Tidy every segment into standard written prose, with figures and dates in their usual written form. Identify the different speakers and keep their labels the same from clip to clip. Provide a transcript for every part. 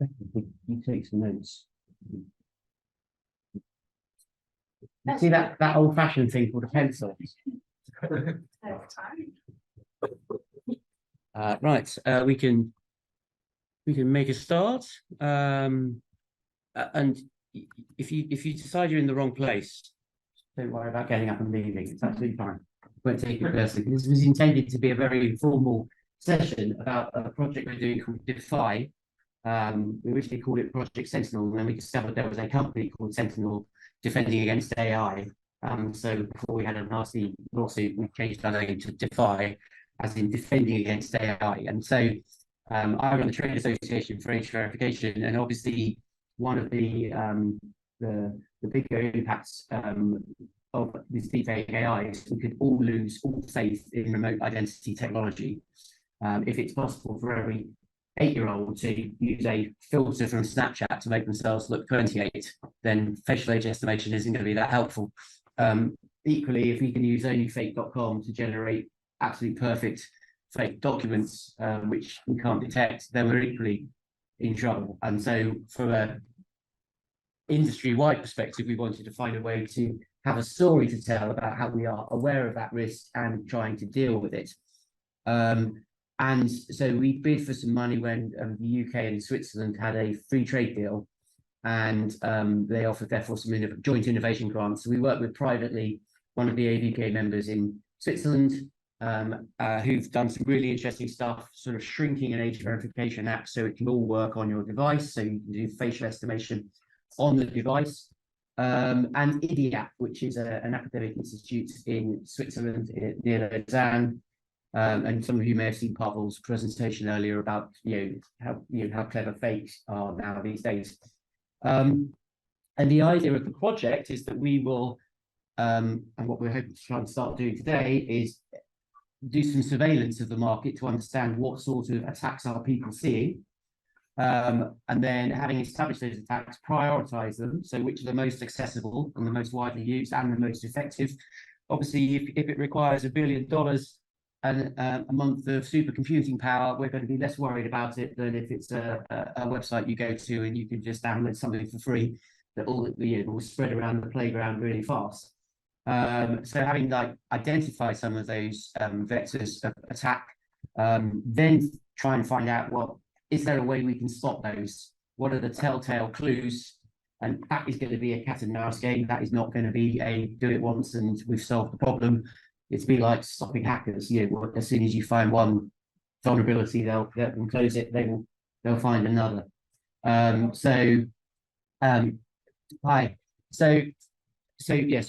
Speaker 1: You take some notes. You see that old-fashioned thing called a pencil? Right, we can make a start. And if you decide you're in the wrong place, don't worry about getting up and leaving. It's absolutely fine. Won't take it personally. This was intended to be a very informal session about a project we're doing called Defy. We originally called it Project Sentinel, and then we discovered there was a company called Sentinel defending against AI. So before we had a nasty lawsuit, we changed our name to Defy, as in defending against AI. And so I run the Trade Association for Age Verification, and obviously one of the bigger impacts of this deepfake AI is we could all lose all faith in remote identity technology. If it's possible for every 8-year-old to use a filter from Snapchat to make themselves look 28, then facial age estimation isn't going to be that helpful. Equally, if we can use onlyfake.com to generate absolute perfect fake documents, which we can't detect, then we're equally in trouble. And so from an industry-wide perspective, we wanted to find a way to have a story to tell about how we are aware of that risk and trying to deal with it. And so we bid for some money when the UK and Switzerland had a free trade deal, and they offered therefore some joint innovation grants. So we worked with privately one of the AVK members in Switzerland, who've done some really interesting stuff, sort of shrinking an age verification app so it can all work on your device. So you can do facial estimation on the device. And IDIAP, which is an academic institute in Switzerland near Lausanne. And some of you may have seen Pavel's presentation earlier about how clever fakes are now these days. And the idea of the project is that we will, and what we're hoping to try and start doing today is do some surveillance of the market to understand what sort of attacks are people seeing. And then having established those attacks, prioritize them. So which are the most accessible and the most widely used and the most effective. Obviously, if it requires $1 billion and a month of supercomputing power, we're going to be less worried about it than if it's a website you go to and you can just download something for free that will spread around the playground really fast. So having identified some of those vectors of attack, then try and find out, well, is there a way we can spot those? What are the telltale clues? And that is going to be a cat and mouse game. That is not going to be a do it once and we've solved the problem. It's be like stopping hackers. As soon as you find one vulnerability, they'll close it. They'll find another. So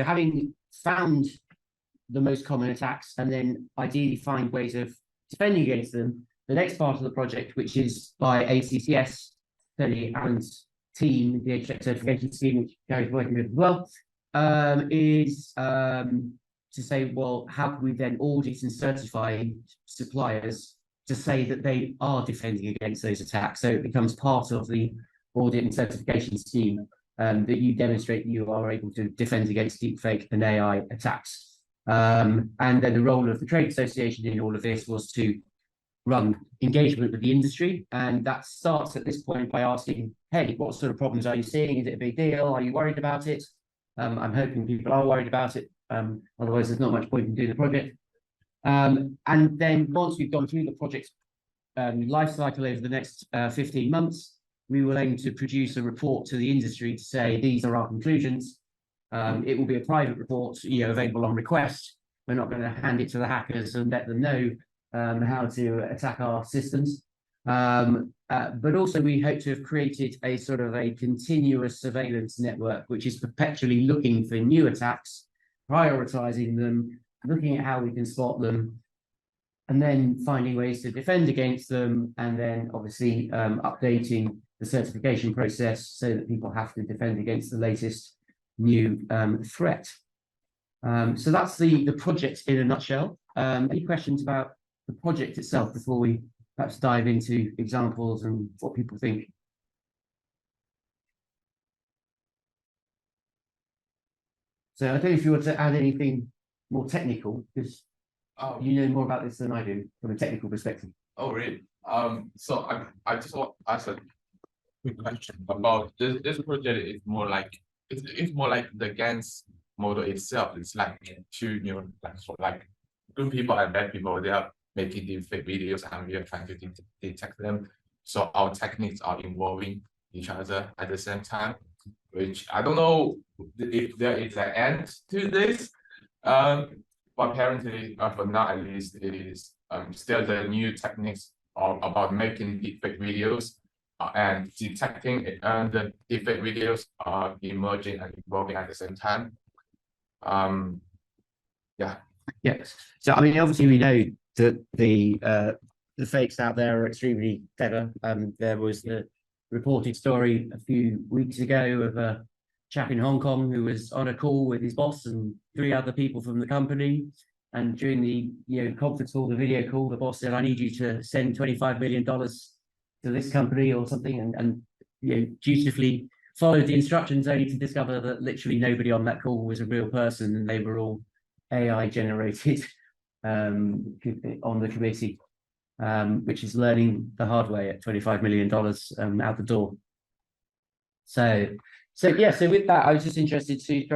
Speaker 1: having found the most common attacks and then ideally find ways of defending against them, the next part of the project, which is by ACCS, Tony Allen's team, the Age Certification Scheme, which Gary's working with as well, is to say, well, how can we then audit and certify suppliers to say that they are defending against those attacks? So it becomes part of the audit and certification scheme that you demonstrate that you are able to defend against deepfake and AI attacks. And then the role of the Trade Association in all of this was to run engagement with the industry. And that starts at this point by asking, hey, what sort of problems are you seeing? Is it a big deal? Are you worried about it? I'm hoping people are worried about it. Otherwise, there's not much point in doing the project. And then once we've gone through the project's life cycle over the next 15 months, we will aim to produce a report to the industry to say, these are our conclusions. It will be a private report, available on request. We're not going to hand it to the hackers and let them know how to attack our systems. But also we hope to have created a sort of a continuous surveillance network, which is perpetually looking for new attacks, prioritizing them, looking at how we can spot them, and then finding ways to defend against them, and then obviously updating the certification process so that people have to defend against the latest new threat. So that's the project in a nutshell. Any questions about the project itself before we perhaps dive into examples and what people think? So I don't know if you want to add anything more technical, because you know more about this than I do from a technical perspective.
Speaker 2: Oh, really? So I just want to ask quick question about this project is more like it's more like the GANs model itself. It's like two neural like good people and bad people. They are making these fake videos and we are trying to detect them. So our techniques are involving each other at the same time, which I don't know if there is an end to this. But apparently, for now at least, it is still the new techniques about making deepfake videos and detecting it, and the deepfake videos are emerging and evolving at the same time. Yeah.
Speaker 1: Yes. So I mean, obviously, we know that the fakes out there are extremely clever. There was the reported story a few weeks ago of a chap in Hong Kong who was on a call with his boss and 3 other people from the company. And during the conference call, the video call, the boss said, "I need you to send $25 million to this company or something," and dutifully followed the instructions, only to discover that literally nobody on that call was a real person and they were all AI generated on the committee, which is learning the hard way at $25 million out the door. So with that, I was just interested to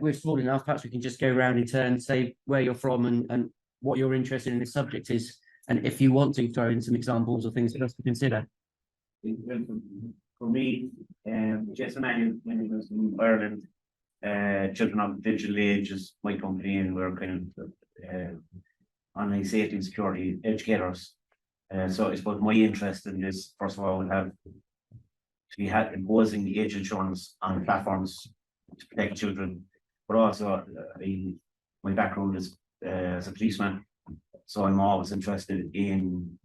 Speaker 1: we're small enough, perhaps we can just go around in turn, say where you're from and what you're interested in this subject is, and if you want to throw in some examples or things for us to consider.
Speaker 3: For me, Jason Mannion, when he was in Ireland, Children of Digital Age is my company, and we're kind of online safety and security educators. So I suppose my interest in this, first of all, would have to be imposing the age insurance on platforms to protect children, but also my background is as a policeman, so I'm always interested in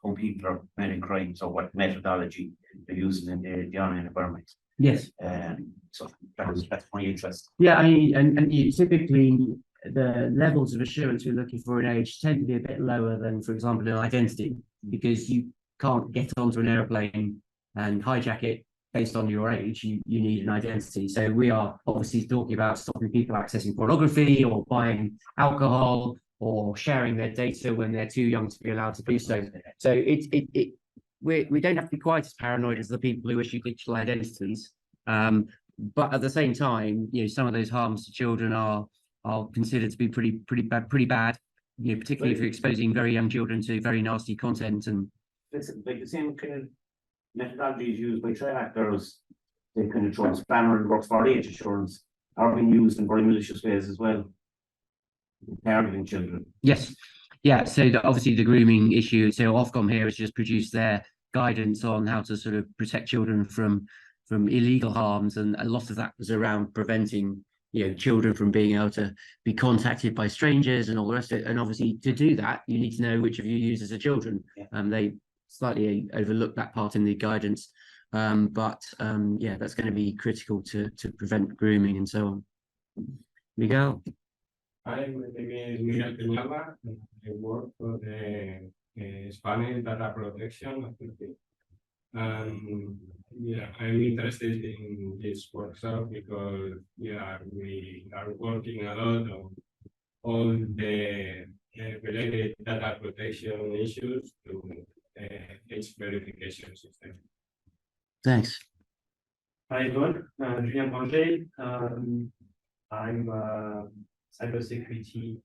Speaker 3: how people are committing crimes or what methodology they're using in the online environment.
Speaker 1: Yes.
Speaker 3: So that's my interest.
Speaker 1: Yeah, I mean, and typically the levels of assurance we're looking for in age tend to be a bit lower than, for example, an identity, because you can't get onto an airplane and hijack it based on your age. You need an identity. So we are obviously talking about stopping people accessing pornography or buying alcohol or sharing their data when they're too young to be allowed to do so. So we don't have to be quite as paranoid as the people who issue digital identities. But at the same time, some of those harms to children are considered to be pretty bad. Particularly if you're exposing very young children to very nasty content. And
Speaker 3: it's like the same kind of methodologies used by threat actors, the kind of spanner and works for age assurance, are being used in very malicious ways as well, targeting children.
Speaker 1: Yes. Yeah, so obviously the grooming issue, so Ofcom here has just produced their guidance on how to sort of protect children from illegal harms, and a lot of that was around preventing children from being able to be contacted by strangers and all the rest of it. And obviously to do that, you need to know which of your users are children. They slightly overlooked that part in the guidance, but that's going to be critical to prevent grooming and so on. Miguel?
Speaker 4: Hi, my name is Miguel Peñalba. I work for the Spanish Data Protection Authority. I'm interested in this workshop because we are working a lot on all the related data protection issues to age verification system.
Speaker 1: Thanks.
Speaker 5: Hi everyone, Julien Branger. I'm cybersecurity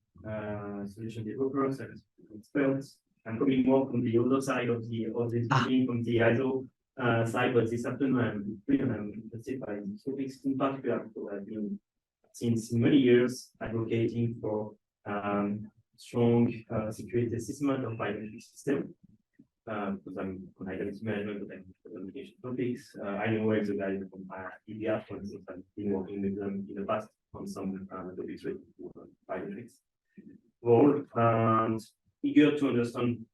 Speaker 5: solution developer, cybersecurity expert. I'm coming more from the other side of this team, from the ISO side, but this afternoon I'm interested by these topics in particular. So I've been since many years advocating for strong security assessment of biometric system. Because I'm on identity management and communication topics. I know where the guys from EDF, for instance, I've been working with them in the past on some topics related to biometrics role, and eager to understand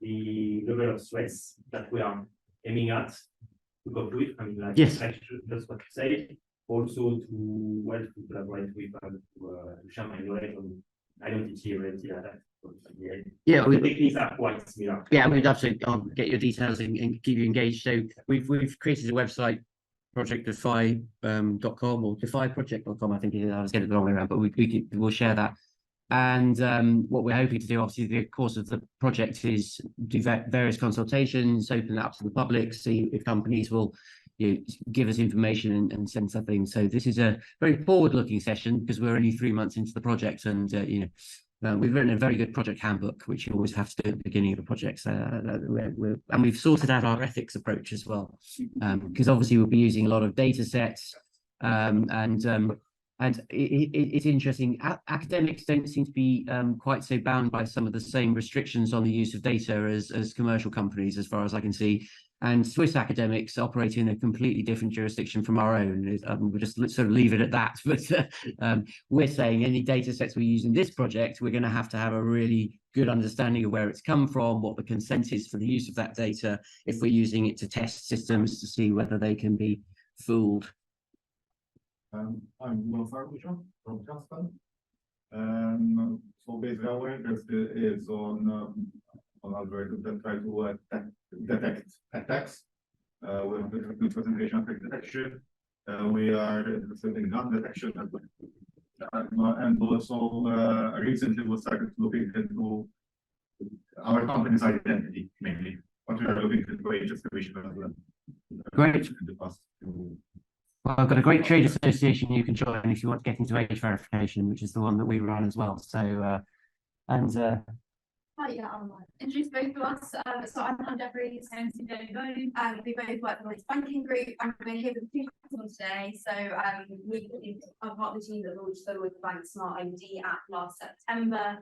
Speaker 5: the level of stress that we are aiming at to go through it. I mean,
Speaker 1: yes,
Speaker 5: that's what you said. Also to collaborate with to share my knowledge on identity related attack.
Speaker 1: Yeah,
Speaker 5: the techniques are quite similar.
Speaker 1: Yeah, we'd love to get your details and keep you engaged. So we've created a website, projectdefy.com or defyproject.com. I think I was getting it the wrong way around, but we'll share that And what we're hoping to do, obviously, the course of the project is do various consultations, open that up to the public, see if companies will give us information and send something. So this is a very forward-looking session because we're only 3 months into the project, and we've written a very good project handbook, which you always have to do at the beginning of a project. So, and we've sorted out our ethics approach as well, because obviously we'll be using a lot of data sets, and it's interesting. Academics don't seem to be quite so bound by some of the same restrictions on the use of data as commercial companies, as far as I can see. And Swiss academics operate in a completely different jurisdiction from our own. We'll just sort of leave it at that. But we're saying any data sets we use in this project, we're going to have a really good understanding of where it's come from, what the consent is for the use of that data, if we're using it to test systems to see whether they can be fooled.
Speaker 6: I'm Will Farquhar from Casper. So basically our interest is on algorithms that try to detect attacks with the presentation attack detection. We are interested in gun detection and also recently we started looking into our company's identity mainly, but we are looking into age estimation as well.
Speaker 1: Great.
Speaker 6: In the past few.
Speaker 1: Well, I've got a great trade association you can join if you want to get into age verification, which is the one that we run as well. So,
Speaker 7: Hi, yeah, I'll introduce both of us. So I'm Hannah Jeffries and Sue Bone. We both work for the Banking Group, and we're here with two hackathons today. So we are part of the team that launched the Lloyds Bank Smart ID app last September.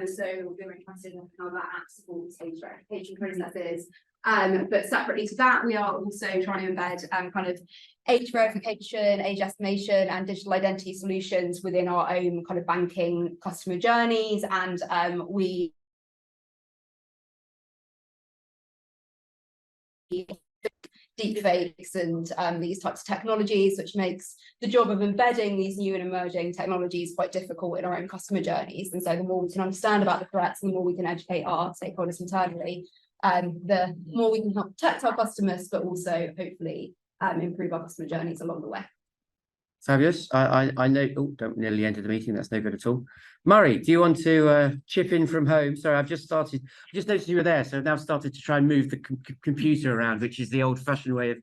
Speaker 7: So we were interested in how that app supports age verification processes. But separately to that, we are also trying to embed kind of age verification, age estimation, and digital identity solutions within our own kind of banking customer journeys. And we deepfakes and these types of technologies, which makes the job of embedding these new and emerging technologies quite difficult in our own customer journeys. And so the more we can understand about the threats, the more we can educate our stakeholders internally, the more we can help protect our customers, but also hopefully improve our customer journeys along the way.
Speaker 1: Fabulous. I know. Oh, don't nearly enter the meeting. That's no good at all. Murray, do you want to chip in from home? Sorry, I've just started. I just noticed you were there, so I've now started to try and move the computer around, which is the old-fashioned way of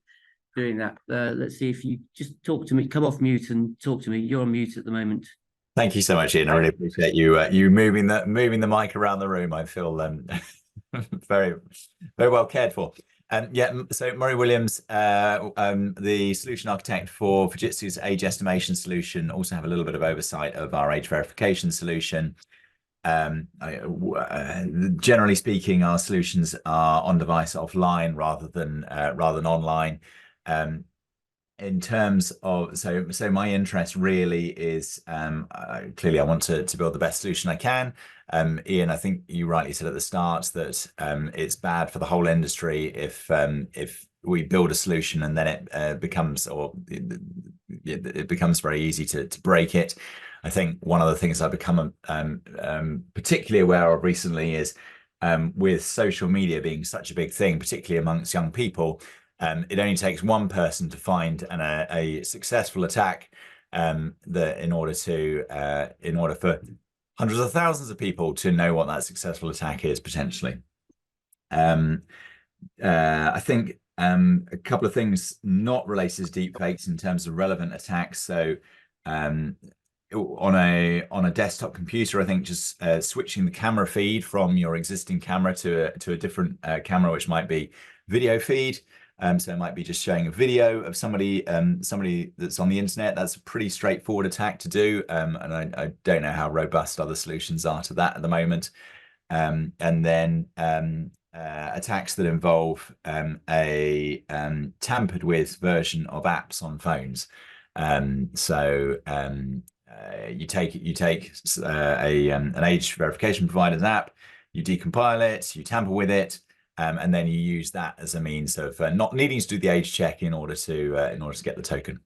Speaker 1: doing that. Let's see if you just talk to me. Come off mute and talk to me. You're on mute at the moment.
Speaker 8: Thank you so much, Ian. I really appreciate you moving the mic around the room. I feel very well cared for. So Murray Williams, the solution architect for Fujitsu's age estimation solution, also have a little bit of oversight of our age verification solution. Generally speaking, our solutions are on device offline rather than online. In terms of so my interest really is clearly I want to build the best solution I can. Ian, I think you rightly said at the start that it's bad for the whole industry if we build a solution and then it becomes very easy to break it. I think one of the things I've become particularly aware of recently is with social media being such a big thing, particularly amongst young people. It only takes one person to find a successful attack that in order for hundreds of thousands of people to know what that successful attack is potentially. I think a couple of things not related to deepfakes in terms of relevant attacks. So on a desktop computer, I think just switching the camera feed from your existing camera to a different camera, which might be video feed. So it might be just showing a video of somebody that's on the internet. That's a pretty straightforward attack to do. And I don't know how robust other solutions are to that at the moment. And then attacks that involve a tampered with version of apps on phones. You take an age verification provider's app, you decompile it, you tamper with it. And then you use that as a means of not needing to do the age check in order to get the token.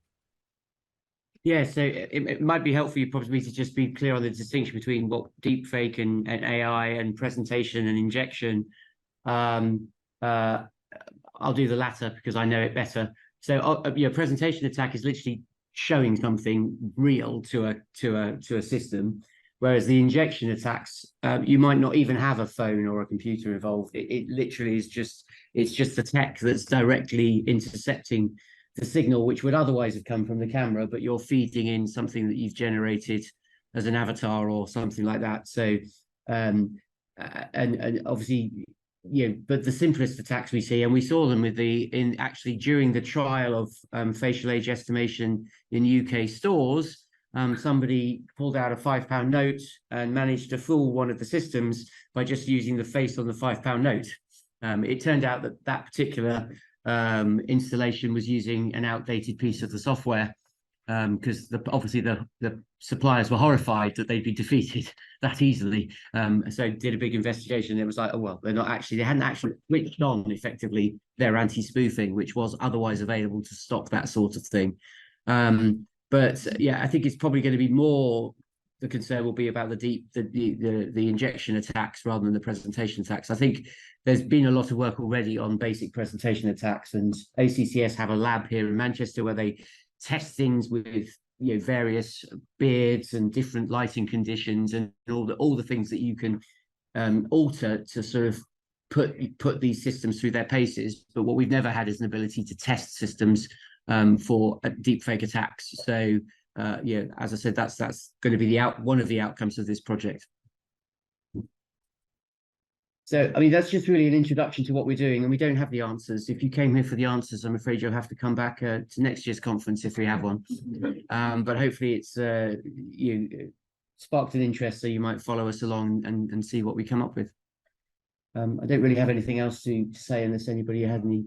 Speaker 1: Yeah, so it might be helpful you probably to just be clear on the distinction between what deepfake and AI and presentation and injection. I'll do the latter because I know it better. So presentation attack is literally showing something real to a system. Whereas the injection attacks, you might not even have a phone or a computer involved. It literally is it's just the tech that's directly intercepting the signal, which would otherwise have come from the camera, but you're feeding in something that you've generated as an avatar or something like that. So, and obviously, but the simplest attacks we see, and we saw them actually during the trial of facial age estimation in UK stores. Somebody pulled out a £5 note and managed to fool one of the systems by just using the face on the £5 note. It turned out that particular installation was using an outdated piece of the software, because obviously the suppliers were horrified that they'd be defeated that easily. So did a big investigation. It was like, oh, well, they hadn't actually switched on effectively their anti-spoofing, which was otherwise available to stop that sort of thing. But yeah, I think it's probably going to be more, the concern will be about the injection attacks rather than the presentation attacks. I think there's been a lot of work already on basic presentation attacks, and ACCS have a lab here in Manchester where they test things with various beards and different lighting conditions and all the things that you can alter to sort of put these systems through their paces. But what we've never had is an ability to test systems for deepfake attacks. So as I said, that's going to be one of the outcomes of this project. So, I mean, that's just really an introduction to what we're doing, and we don't have the answers. If you came here for the answers, I'm afraid you'll have to come back to next year's conference if we have one. But hopefully it's sparked an interest, so you might follow us along and see what we come up with. I don't really have anything else to say unless anybody had any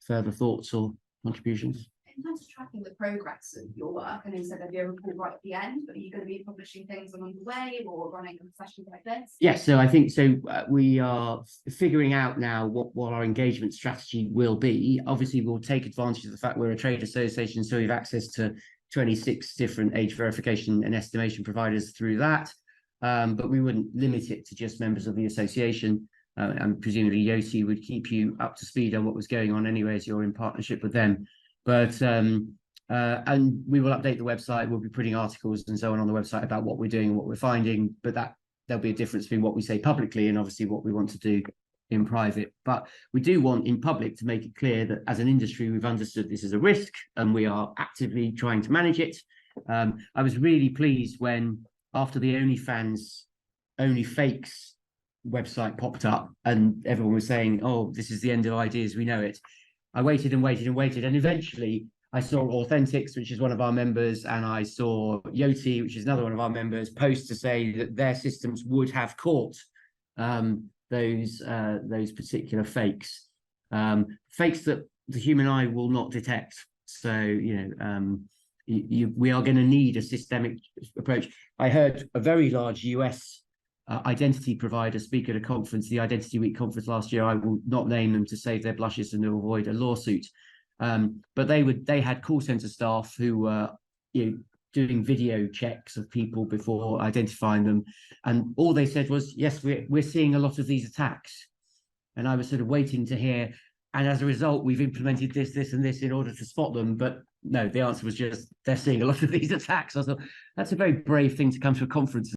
Speaker 1: further thoughts or contributions.
Speaker 7: In terms of tracking the progress of your work, and you said there'd be a report right at the end, but are you going to be publishing things along the way or running sessions like this?
Speaker 1: Yes, so I think so. We are figuring out now what our engagement strategy will be. Obviously, we'll take advantage of the fact we're a trade association, so we have access to 26 different age verification and estimation providers through that. But we wouldn't limit it to just members of the association. And presumably Yoti would keep you up to speed on what was going on anyway, as you're in partnership with them. But and we will update the website. We'll be putting articles and so on the website about what we're doing and what we're finding. But there'll be a difference between what we say publicly and obviously what we want to do in private. But we do want in public to make it clear that as an industry, we've understood this as a risk and we are actively trying to manage it. I was really pleased when after the OnlyFakes website popped up and everyone was saying, oh, this is the end of ideas, we know it. I waited and waited and waited, and eventually I saw Authentics, which is one of our members, and I saw Yoti, which is another one of our members, post to say that their systems would have caught those particular fakes, fakes that the human eye will not detect. So we are going to need a systemic approach. I heard a very large US identity provider speak at a conference, the Identity Week conference last year. I will not name them to save their blushes and to avoid a lawsuit. But they had call center staff who were doing video checks of people before identifying them, and all they said was, yes, we're seeing a lot of these attacks. And I was sort of waiting to hear, and as a result we've implemented this and this in order to spot them. But no, the answer was just they're seeing a lot of these attacks. I thought that's a very brave thing to come to a conference